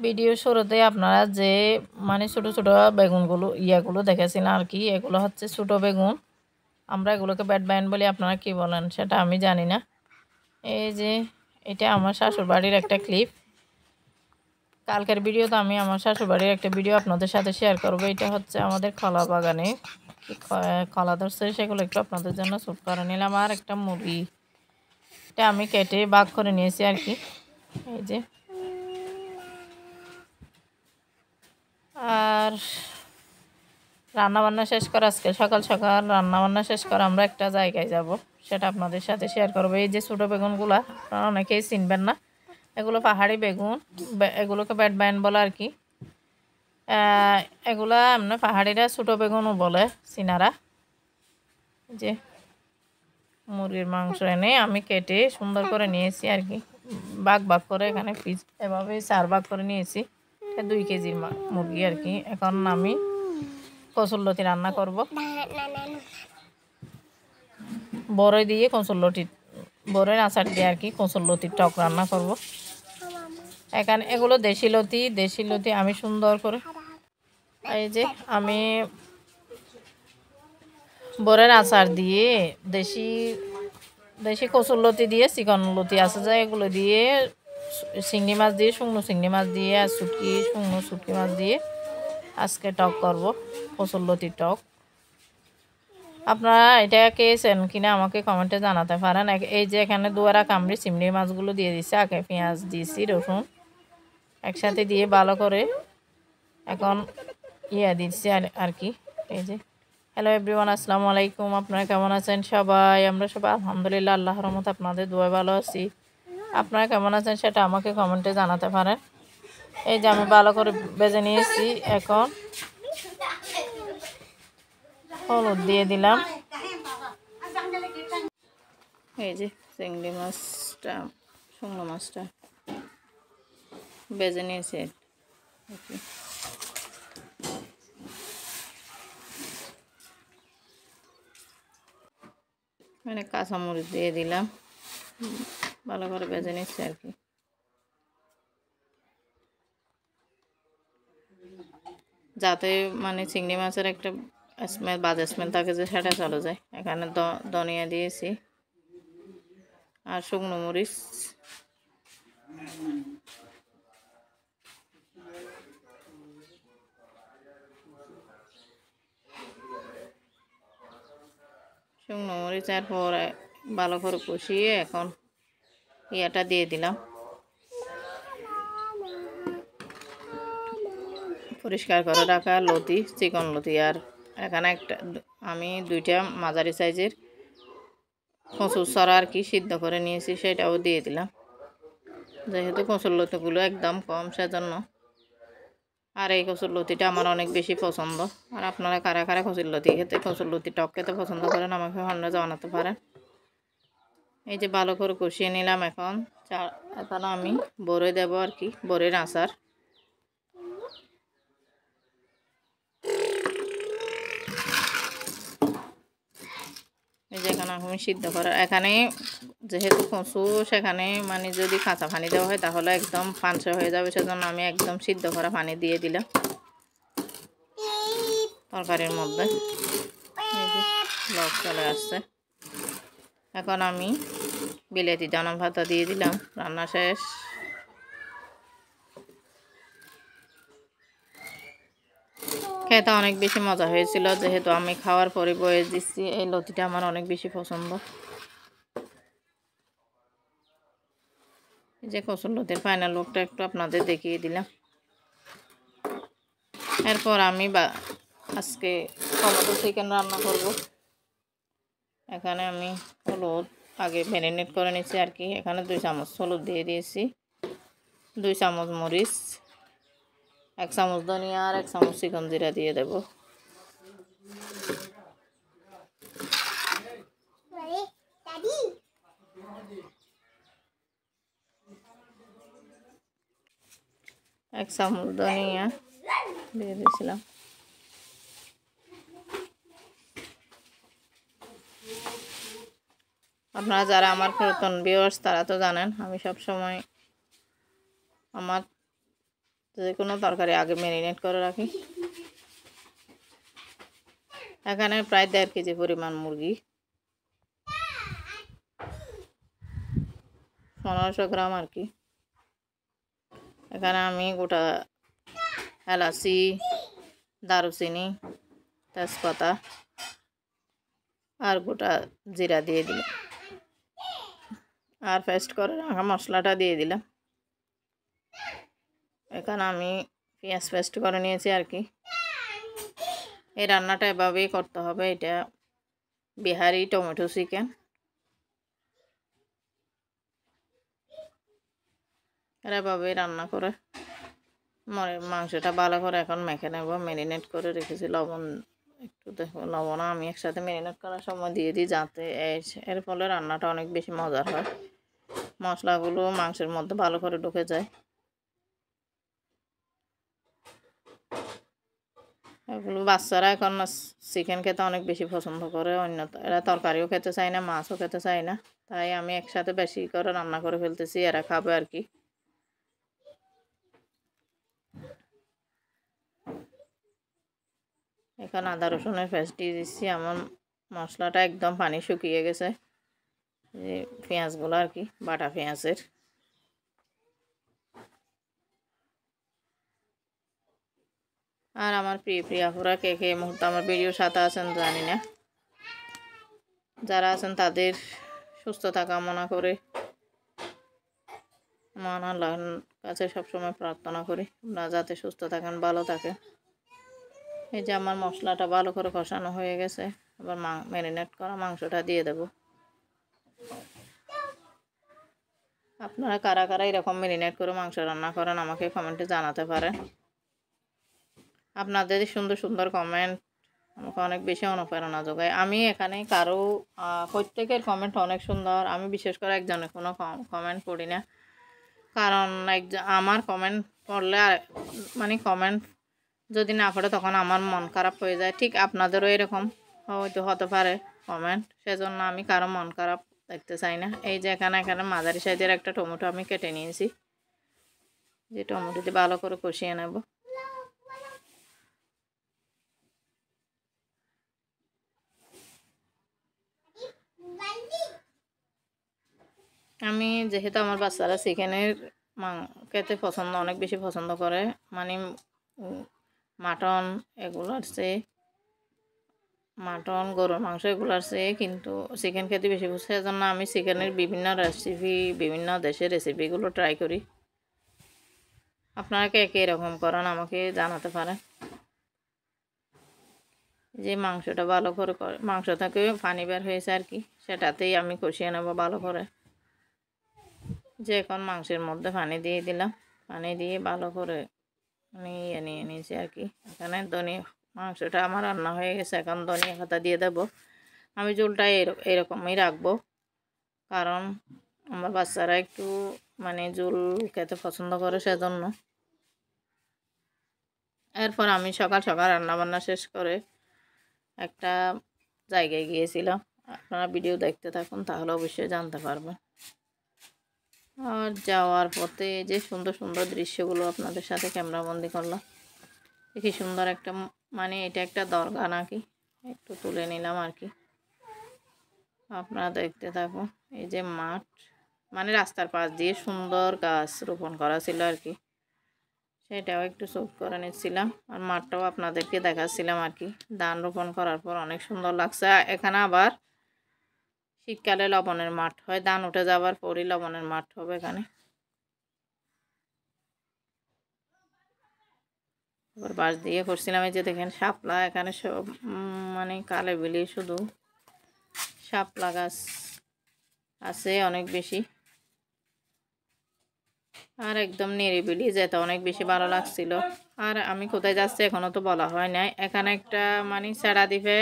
Video শুরুতে আপনারা যে মানে ছোট ছোট বেগুনগুলো ইয়াগুলো দেখেছিলেন আর কি, এগুলো হচ্ছে ছোট বেগুন। আমরা এগুলোকে ব্যাট বাইন বলি, আপনারা কি বলেন সেটা আমি জানি না। এই যে এটা আমার শাশুড় বাড়ির একটা ক্লিপ। কালকের ভিডিওতে আমি আমার শাশুড় বাড়ির একটা ভিডিও আপনাদের সাথে শেয়ার করবো। এটা হচ্ছে আমাদের কলা বাগানে কলা ধরছে, সেগুলো একটু আপনাদের জন্য শ্যুট করে নিলাম। আর একটা মুরগি, এটা আমি কেটে ভাগ করে নিয়েছি আর কি। এই যে আর রান্নাবান্না শেষ করে আজকে সকাল সকাল রান্নাবান্না শেষ করে আমরা একটা জায়গায় যাব, সেটা আপনাদের সাথে শেয়ার করবো। এই যে ছোটো বেগুনগুলা আপনারা অনেকেই চিনবেন না, এগুলো পাহাড়ি বেগুন, এগুলোকে ব্যাট বাইন বলে আর কি। এগুলা আপনার পাহাড়িরা ছোটো বেগুনও বলে চীনারা। যে মুরগির মাংস এনে আমি কেটে সুন্দর করে নিয়েছি আর কি, ভাগ ভাগ করে এখানে পিস এভাবে 4 ভাগ করে নিয়েছি। 2 কেজির মুরগি আর কি। এখন আমি কচুরলতি রান্না করব, বড়ই দিয়ে কচুরলতি, বড়ের আচার দিয়ে আর কি কচুরলতির টক রান্না করব। এখানে এগুলো দেশি লতি আমি সুন্দর করে, এই যে আমি বড়ের আচার দিয়ে দেশি কচুরলতি দিয়ে চিকন লতি আছে যায়, এগুলো দিয়ে চিংড়ি মাছ দিয়ে, শুকনো চিংড়ি মাছ দিয়ে আর শুকনো শুটকি মাছ দিয়ে আজকে টক করব, কচুরলতির টক। আপনারা এটা খেয়েছেন কিনা আমাকে কমেন্টে জানাতে পারেন। এই যে এখানে দুয়ারা কামড়ি চিংড়ি মাছগুলো দিয়ে দিচ্ছে, আগে পেঁয়াজ দিয়েছি, রসুন একসাথে দিয়ে ভালো করে এখন দিচ্ছি আর কি। এই যে হ্যালো এভরিওয়ান, আসসালামু আলাইকুম। আপনারা কেমন আছেন সবাই? আমরা সবাই আলহামদুলিল্লাহ, আল্লাহর রহমতে আপনাদের দোয়া ভালো আছি। আপনারা কেমন আছেন সেটা আমাকে কমেন্টে জানাতে পারেন। এই যে আমি ভালো করে ভেজে নিয়েছি, এখন হলুদ দিয়ে দিলাম। এই যে চিংড়ি মাছটা, শুকনো মাছটা ভেজে নিয়েছি। মানে কাঁচামরিচ দিয়ে দিলাম, ভালো করে ভেজে নিচ্ছি আর কি। যাতে মানে চিংড়ি মাছের একটা স্মেল, বাজে স্মেল থাকে যে সেটা চলে যায়। এখানে ধনিয়া দিয়েছি আর শুকনো মরিচ, পরে ভালো করে কষিয়ে এখন ইয়েটা দিয়ে দিলাম, পরিষ্কার করে রাখা লতি, চিকন লতি। আর এখানে আমি 2টা মাঝারি সাইজের কচুর ছড়া আর কি সিদ্ধ করে নিয়েছি, সেটাও দিয়ে দিলাম। যেহেতু কচুর লতিগুলো একদম কম সেজন্য। আর এই কচুর লতিটা আমার অনেক বেশি পছন্দ। আর আপনারা কারা কারা কচুর লতি খেতে, কচুর লতি টক খেতে পছন্দ করেন আমাকে অন্য জানাতে পারেন। এই যে ভালো করে কষিয়ে নিলাম। এখন আমি বড়ই দেব আর কি, বড়ির আচার। এই যে এখানে আমি সিদ্ধ করা, এখানে যেহেতু কচু সেখানে মানে যদি কাঁচা পানি দেওয়া হয় তাহলে একদম পানসে হয়ে যাবে, সেজন্য আমি একদম সিদ্ধ করা পানি দিয়ে দিলাম তরকারির মধ্যে। এই যে লক চলে আসছে। এখন আমি বিলেতি ডানা ভাতা দিয়ে দিলাম, রান্না শেষ। খেতে অনেক বেশি মজা হয়েছিল, যেহেতু আমি খাওয়ার পরে বয়েস দিচ্ছি। এই লতিটা আমার অনেক বেশি পছন্দ। এই যে কচুর লতির ফাইনাল লুকটা একটু আপনাদের দেখিয়ে দিলাম। এরপর আমি আজকে টমেটো চিকেন রান্না করব। এখানে আমি হলুদ আগে ম্যারিনেট করে নিচ্ছি আর কি। এখানে 2 চামচ হলুদ দিয়ে দিয়েছি, 2 চামচ মরিচ, 1 চামচ ধনিয়া আর 1 চামচ চিকন জিরা দিয়ে দেব। এক চামচ ধনিয়া দিয়ে দিয়েছিলাম। আপনারা যারা আমার পুরাতন ভিউয়ার্স তারা তো জানেন আমি সব সময় আমার যে কোনো তরকারি আগে ম্যারিনেট করে রাখি। এখানে প্রায় 1.5 কেজি পরিমাণ মুরগি, 1500 গ্রাম আর কি। এখানে আমি গোটা এলাচি, দারুচিনি, তেজপাতা আর গোটা জিরা দিয়ে দিলাম, আর পেস্ট করে রাখা মশলাটা দিয়ে দিলাম। এখানে আমি পেঁয়াজ পেস্ট করে নিয়েছি আর কি। এই রান্নাটা এভাবেই করতে হবে। এটা বিহারি টমেটো চিকেন। এভাবেই রান্না করে মাংসটা ভালো করে এখন মেখে নেব। ম্যারিনেট করে রেখেছি, লবণ একটু দেখো, লবণ আমি একসাথে ম্যারিনেট করার সময় দিয়ে দিই, যাতে এর ফলে রান্নাটা অনেক বেশি মজার হয়। মশলাগুলো মাংসের মধ্যে ভালো করে ঢুকে যায়। এগুলো বাচ্চারা এখন চিকেন খেতে অনেক বেশি পছন্দ করে, এরা তরকারিও খেতে চায় না, মাছও খেতে চায় না। তাই আমি একসাথে বেশি করে রান্না করে ফেলতেছি, এরা খাবে আর কি। এখন আদা রসুনের পেস্ট দিয়ে দিচ্ছি। আমার মশলাটা একদম পানি শুকিয়ে গেছে। যে পেঁয়াজগুলো আর কি, বাটা পেঁয়াজের। আর আমার প্রিয় আপুরা কে কে এই মুহূর্তে আমার ভিডিওর সাথে আছেন জানি না। যারা আছেন তাদের সুস্থতা কামনা করে মহান আল্লাহর কাছে সবসময় প্রার্থনা করি আপনারা যাতে সুস্থ থাকেন, ভালো থাকেন। এই যে আমার মশলাটা ভালো করে কষানো হয়ে গেছে, আবার ম্যারিনেট করা মাংসটা দিয়ে দেব। আপনারা কারা কারা এরকম ম্যারিনেট করে মাংস রান্না করেন আমাকে কমেন্টে জানাতে পারেন। আপনাদের সুন্দর সুন্দর কমেন্ট আমাকে অনেক বেশি অনুপ্রেরণা যোগায়। আমি এখানে কারো প্রত্যেকের কমেন্ট অনেক সুন্দর। আমি বিশেষ করে একজনের কোনো কমেন্ট পড়ি না, কারণ আমার কমেন্ট পড়লে মানে কমেন্ট যদি না পড়ে তখন আমার মন খারাপ হয়ে যায়। ঠিক আপনাদেরও এরকম হয়তো হতে পারে কমেন্ট, সেজন্য আমি কারো মন খারাপ দেখতে চাই না। এই যে এখানে মাঝারি সাইজের একটা টমেটো আমি কেটে নিয়েছি, যে টমেটোটি ভালো করে কষিয়ে নেব। আমি যেহেতু আমার বাচ্চারা চিকেনের খেতে অনেক বেশি পছন্দ করে, মানে মাটন এগুলোর চেয়ে, মাটন গরুর মাংস এগুলোর চেয়ে কিন্তু চিকেন খেতে বেশি পছন্দ। সেজন্য আমি চিকেনের বিভিন্ন রেসিপি, বিভিন্ন দেশের রেসিপিগুলো ট্রাই করি। আপনারা কে কে এরকম করেন আমাকে জানাতে পারেন। যে মাংসটা ভালো করে মাংস থেকে পানি বের হয়েছে আর কি, সেটাতেই আমি কষিয়ে নেব ভালো করে। যে এখন মাংসের মধ্যে পানি দিয়ে দিলাম, পানি দিয়ে ভালো করে নিয়ে নিয়েছি আর কি। এখানে মাংসটা আমার রান্না হয়ে গেছে, এখন ধনিয়া পাতা দিয়ে দেব। আমি ঝোলটা এরকমই রাখবো, কারণ আমার বাচ্চারা একটু মানে ঝোল খেতে পছন্দ করে, সেজন্য। এরপর আমি সকাল সকাল রান্নাবান্না শেষ করে একটা জায়গায় গিয়েছিলাম। আপনারা ভিডিও দেখতে থাকুন, তাহলে অবশ্যই জানতে পারবেন। আর যাওয়ার পথে যে সুন্দর সুন্দর দৃশ্যগুলো আপনাদের সাথে ক্যামেরাবন্দি করলাম। কি সুন্দর একটা, মানে এটা একটা দরগা নাকি, একটু তুলে নিলাম আর কি। আপনারা দেখতে থাকুন। এই যে মাঠ, মানে রাস্তার পাশ দিয়ে সুন্দর গাছ রোপণ করা ছিল আর কি, সেটাও একটু শুট করে নিচ্ছিলাম। আর মাঠটাও আপনাদেরকে দেখাচ্ছিলাম আর কি। ধান রোপণ করার পর অনেক সুন্দর লাগছে। এখানে আবার শীতকালে লবণের মাঠ হয়, ধান উঠে যাওয়ার পরই লবণের মাঠ হবে এখানে। এবার বাঁশ দিয়ে করছিলাম। এই যে দেখেন শাপলা, এখানে সব মানে কালে বিলি শুধু শাপলা গাছ আছে অনেক বেশি। আর একদম নিরিবিলি, যেতে অনেক বেশি ভালো লাগছিল। আর আমি কোথায় যাচ্ছি এখনও তো বলা হয় নাই। এখানে একটা মানে সেরা দ্বীপে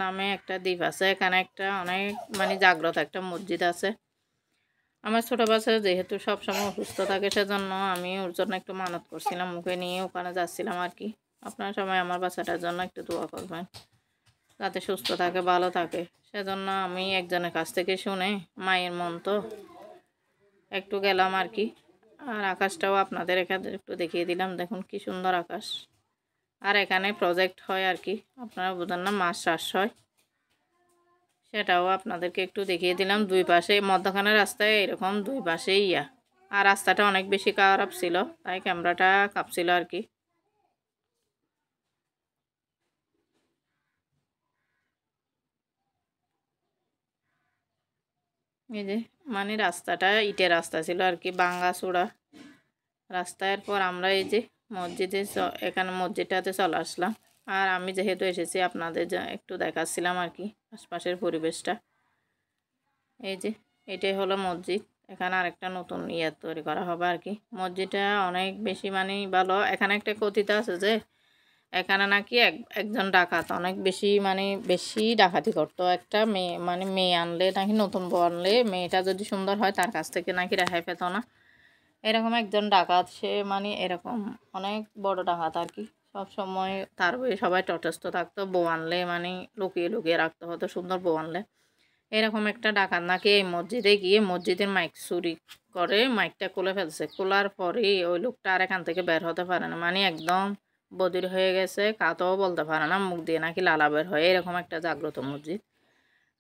নামে একটা দ্বীপ আছে, এখানে একটা অনেক মানে জাগ্রত একটা মসজিদ আছে। আমার ছোটো বাচ্চা যেহেতু সবসময় অসুস্থ থাকে, সেজন্য আমি ওর জন্য একটু মানত করছিলাম, মুখে নিয়ে ওখানে যাচ্ছিলাম আর কি। আপনার সবাই আমার বাচ্চাটার জন্য একটু দোয়া করবেন, যাতে সুস্থ থাকে, ভালো থাকে। সেজন্য আমি একজনের কাছ থেকে শুনে, মায়ের মন তো একটু গেলাম আর কি। আর আকাশটাও আপনাদের এখানে একটু দেখিয়ে দিলাম, দেখুন কি সুন্দর আকাশ। আর এখানে প্রজেক্ট হয় আর কি, আপনারা বোঝেন না, মাছ চাষ হয়, সেটাও আপনাদেরকে একটু দেখিয়ে দিলাম। দুই পাশে মধ্যখানে রাস্তায় এরকম দুই পাশেই আর রাস্তাটা অনেক বেশি খারাপ ছিল, তাই ক্যামেরাটা কাঁপছিল আর কি। এই যে মানে রাস্তাটা ইটের রাস্তা ছিল আর কি, ভাঙা চূড়া রাস্তার পর আমরা এই যে মসজিদে এখানে মসজিদটাতে চলে আসলাম। আর আমি যেহেতু এসেছি আপনাদের একটু দেখাচ্ছিলাম আর কি আশপাশের পরিবেশটা। এই যে এটাই হলো মসজিদ, এখানে আরেকটা নতুন তৈরি করা হবে আর কি। মসজিদটা অনেক বেশি মানে ভালো। এখানে একটা কথিত আছে যে এখানে নাকি একজন ডাকাত অনেক বেশি মানে বেশি ডাকাতি করতো। একটা মেয়ে মানে মেয়ে আনলে নাকি, নতুন বউ আনলে মেয়েটা যদি সুন্দর হয় তার কাছ থেকে নাকি রেহাই পেত না। এরকম একজন ডাকাত, সে মানে এরকম অনেক বড় ডাকাত আর কি। সব সময় তার বয়ে সবাই তটস্থ থাকতো, বউ আনলে মানে লুকিয়ে লুকিয়ে রাখতে হতো, সুন্দর বউ আনলে। এরকম একটা ডাকাত নাকি এই মসজিদে গিয়ে মসজিদের মাইক চুরি করে মাইকটা খুলে ফেলছে। খোলার পরেই ওই লোকটা আর এখান থেকে বের হতে পারে না, মানে একদম বদির হয়ে গেছে, কাতও বলতে পারে না, মুখ দিয়ে নাকি লালা বের হয়। এরকম একটা জাগ্রত মসজিদ।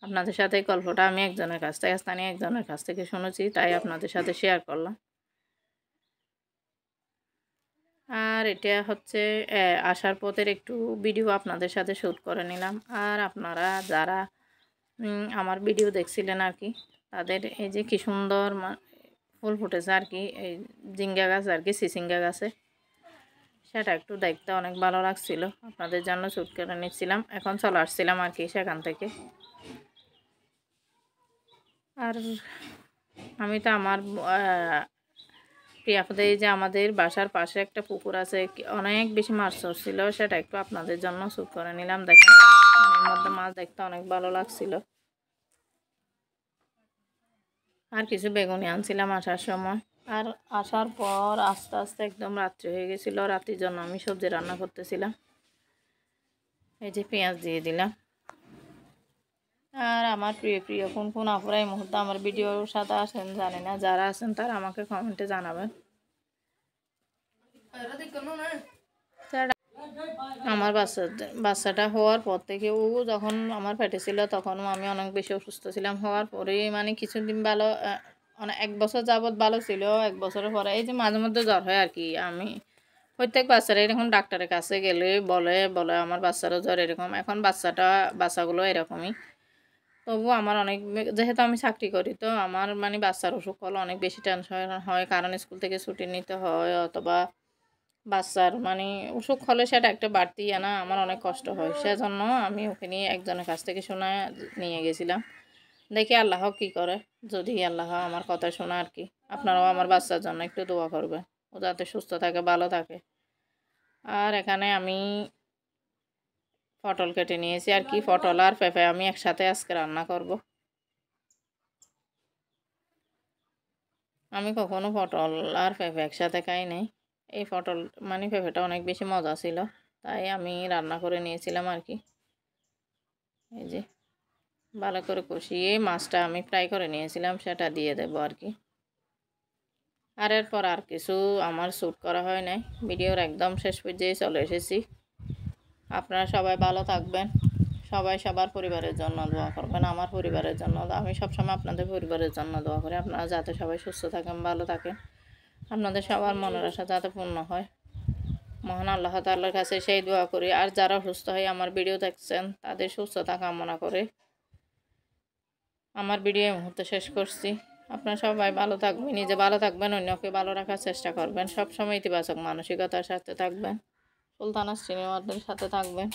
আপনাদের সাথে এই গল্পটা আমি একজনের কাছ থেকে, স্থানীয় একজনের কাছ থেকে শুনেছি, তাই আপনাদের সাথে শেয়ার করলাম। আর এটা হচ্ছে আসার পথের একটু ভিডিও আপনাদের সাথে শ্যুট করে নিলাম। আর আপনারা যারা আমার ভিডিও দেখছিলেন আর কি, তাদের এই যে কি সুন্দর ফুল ফুটেছে আর কি, এই জিঙ্গা গাছ আর কি, সিসিঙ্গা গাছে, সেটা একটু দেখতে অনেক ভালো লাগছিল, আপনাদের জন্য শ্যুট করে নিচ্ছিলাম। এখন চলে আসছিলাম আর কি সেখান থেকে। আর আমি তো আমার প্রিয়াপদে যে আমাদের বাসার পাশে একটা পুকুর আছে, অনেক বেশি মাছ ধরছিল, সেটা একটু আপনাদের জন্য শ্যুট করে নিলাম। দেখেন পানির মধ্যে মাছ দেখতে অনেক ভালো লাগছিল। আর কিছু বেগুনি আনছিলাম আসার সময়। আর আসার পর আস্তে আস্তে একদম রাত্রি হয়ে গেছিল, রাতের জন্য আমি সবজি রান্না করতেছিলাম। এই যে পেঁয়াজ দিয়ে দিলাম। আর আমার প্রিয় প্রিয় কোন কোন আপুরা এই মুহূর্তে আমার ভিডিওর সাথে আসেন জানি না, যারা আছেন তারা আমাকে কমেন্টে জানাবেন। আমার বাচ্চাটা হওয়ার পর থেকে, ও যখন আমার পেটে ছিল তখনও আমি অনেক বেশি অসুস্থ ছিলাম। হওয়ার পরেই মানে কিছুদিন ভালো, মানে 1 বছর যাবৎ ভালো ছিল। 1 বছরের পরে এই যে মাঝে মধ্যে জ্বর হয় আর কি। আমি প্রত্যেক বাচ্চারা এরকম ডাক্তারের কাছে গেলে বলে বলে আমার বাচ্চারও জ্বর এরকম। এখন বাচ্চাগুলো এরকমই। তবু আমার অনেক, যেহেতু আমি চাকরি করি, তো আমার মানে বাচ্চার অসুখ হলে অনেক বেশি টেনশন হয়, কারণ স্কুল থেকে ছুটি নিতে হয়, অথবা বাচ্চার মানে অসুখ হলে সেটা একটা বাড়তি না, আমার অনেক কষ্ট হয়। সেজন্য আমি ওকে নিয়ে একজনের কাছ থেকে শোনা নিয়ে গেছিলাম। দেখি আল্লাহ কি করে, যদি আল্লাহ আমার কথা শোনা আর কি। আপনারাও আমার বাচ্চার জন্য একটু দোয়া করবেন, ও যাতে সুস্থ থাকে, ভালো থাকে। আর এখানে আমি পটল কেটে নিয়েছি আর কি, পটল আর পেঁপে আমি একসাথে আজকে রান্না করব। আমি কখনো পটল আর পেঁপে একসাথে খাই নাই। এই পটল মানে পেঁপেটা অনেক বেশি মজা ছিল, তাই আমি রান্না করে নিয়েছিলাম আর কি। এই যে ভালো করে কষিয়ে মাছটা আমি ফ্রাই করে নিয়েছিলাম, সেটা দিয়ে দেবো আর কি। আর এরপর আর কিছু আমার শ্যুট করা হয় নাই, ভিডিওর একদম শেষ পর্যায়ে চলে এসেছি। আপনারা সবাই ভালো থাকবেন, সবাই সবার পরিবারের জন্য দোয়া করবেন। আমার পরিবারের জন্য আমি সবসময় আপনাদের পরিবারের জন্য দোয়া করি, আপনারা যাতে সবাই সুস্থ থাকেন, ভালো থাকেন, আপনাদের সবার মনের আশা যাতে পূর্ণ হয়। মহান আল্লাহ তাআলার কাছে সেই দোয়া করি। আর যারা সুস্থ হয়ে আমার ভিডিও দেখছেন তাদের সুস্থতা কামনা করে আমার ভিডিও এই মুহূর্তে শেষ করছি। আপনারা সবাই ভালো থাকবেন, নিজে ভালো থাকবেন, অন্যকে ভালো রাখার চেষ্টা করবেন, সবসময় ইতিবাচক মানসিকতার সাথে থাকবেন, সুলতানা সিনেমাদের সাথে থাকবেন।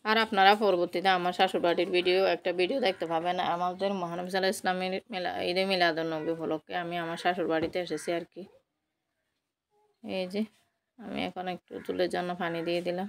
আর আপনারা পরবর্তীতে আমার শ্বশুরবাড়ির একটা ভিডিও দেখতে পাবেন। আমাদের মহানবী সাল্লাল্লাহু আলাইহি ওয়াসাল্লামের ঈদে মিলাদুন্নবী উপলক্ষে আমি আমার শ্বশুরবাড়িতে এসেছি আর কি। এই যে আমি এখন একটু চুলের জন্য পানি দিয়ে দিলাম।